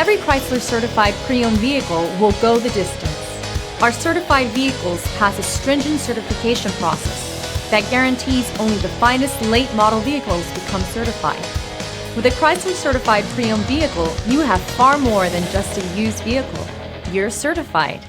Every Chrysler certified pre-owned vehicle will go the distance. Our certified vehicles pass a stringent certification process that guarantees only the finest late model vehicles become certified. With a Chrysler certified pre-owned vehicle, you have far more than just a used vehicle. You're certified.